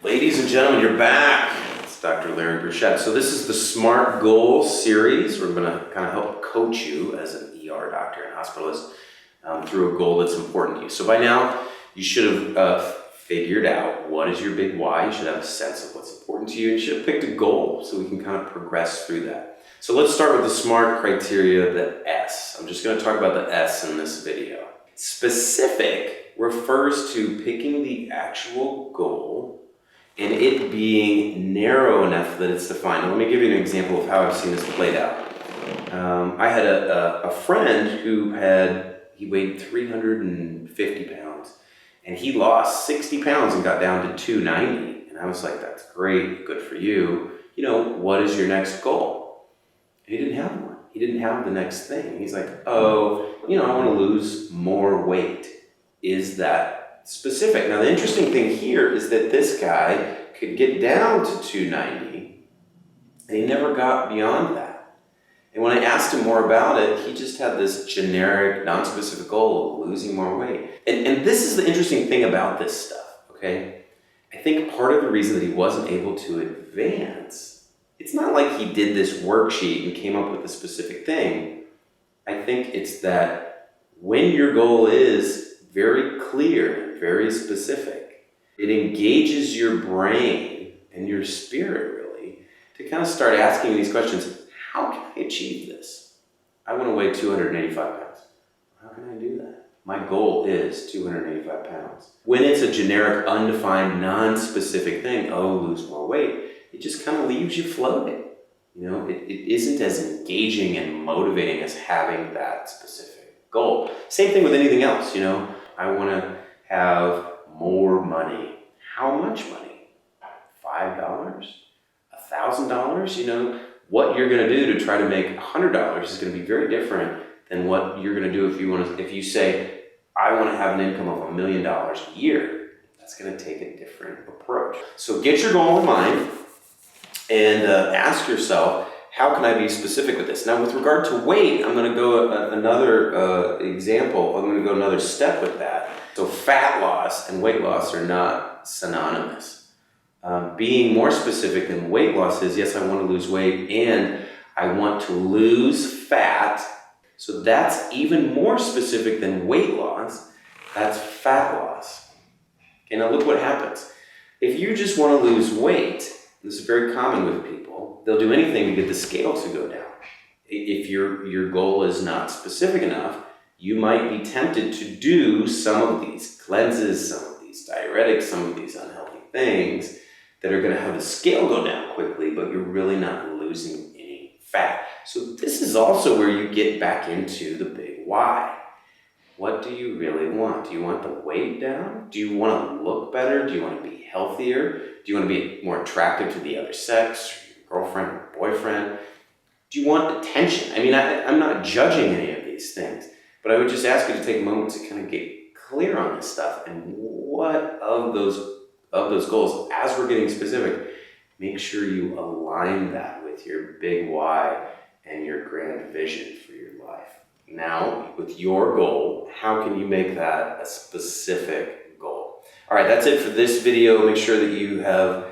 Ladies and gentlemen, you're back. It's Dr. Larry Burchett. So this is the SMART Goals series. We're going to kind of help coach you as an ER doctor and hospitalist through a goal that's important to you. So by now, you should have figured out what is your big why. You should have a sense of what's important to you. You should have picked a goal so we can kind of progress through that. So let's start with the SMART criteria, the S. I'm just going to talk about the S in this video. Specific refers to picking the actual goal and it being narrow enough that it's defined. Now, let me give you an example of how I've seen this played out. I had a friend who he weighed 350 pounds and he lost 60 pounds and got down to 290. And I was like, that's great, good for you. You know, what is your next goal? He didn't have one. He didn't have the next thing. He's like, oh, I want to lose more weight. Is that specific? Now, the interesting thing here is that this guy could get down to 290 and he never got beyond that. And when I asked him more about it, he just had this generic, non-specific goal of losing more weight. And this is the interesting thing about this stuff, okay? I think part of the reason that he wasn't able to advance, it's not like he did this worksheet and came up with a specific thing. I think it's that when your goal is very clear and very specific, it engages your brain and your spirit really to kind of start asking these questions. How can I achieve this? I want to weigh 285 pounds. How can I do that? My goal is 285 pounds. When it's a generic, undefined, non-specific thing, lose more weight, it just kind of leaves you floating. It isn't as engaging and motivating as having that specific goal. Same thing with anything else, I want to have more money. How much money? $5? $1,000? What you're going to do to try to make $100 is going to be very different than what you're going to do if you say, I want to have an income of $1 million a year. That's going to take a different approach. So get your goal in mind and ask yourself, how can I be specific with this? Now, with regard to weight, I'm going to go another example. I'm going to go another step with that. So fat loss and weight loss are not synonymous. Being more specific than weight loss is, yes, I want to lose weight and I want to lose fat. So that's even more specific than weight loss. That's fat loss. Okay, now look what happens. If you just want to lose weight, this is very common with people, they'll do anything to get the scale to go down. If your goal is not specific enough, you might be tempted to do some of these cleanses, some of these diuretics, some of these unhealthy things that are going to have the scale go down quickly, but you're really not losing any fat. So this is also where you get back into the big why. What do you really want? Do you want the weight down? Do you want to look better? Do you want to be healthier? Do you want to be more attractive to the other sex, or your girlfriend or boyfriend? Do you want attention? I'm not judging any of these things, but I would just ask you to take a moment to kind of get clear on this stuff and what of those goals, as we're getting specific, make sure you align that with your big why and your grand vision for your life. Now, with your goal, how can you make that a specific goal? All right, that's it for this video. Make sure that you have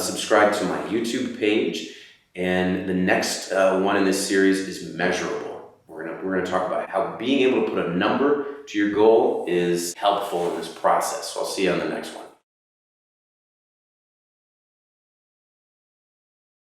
subscribed to my YouTube page. And the next one in this series is measurable. We're gonna talk about how being able to put a number to your goal is helpful in this process. So I'll see you on the next one.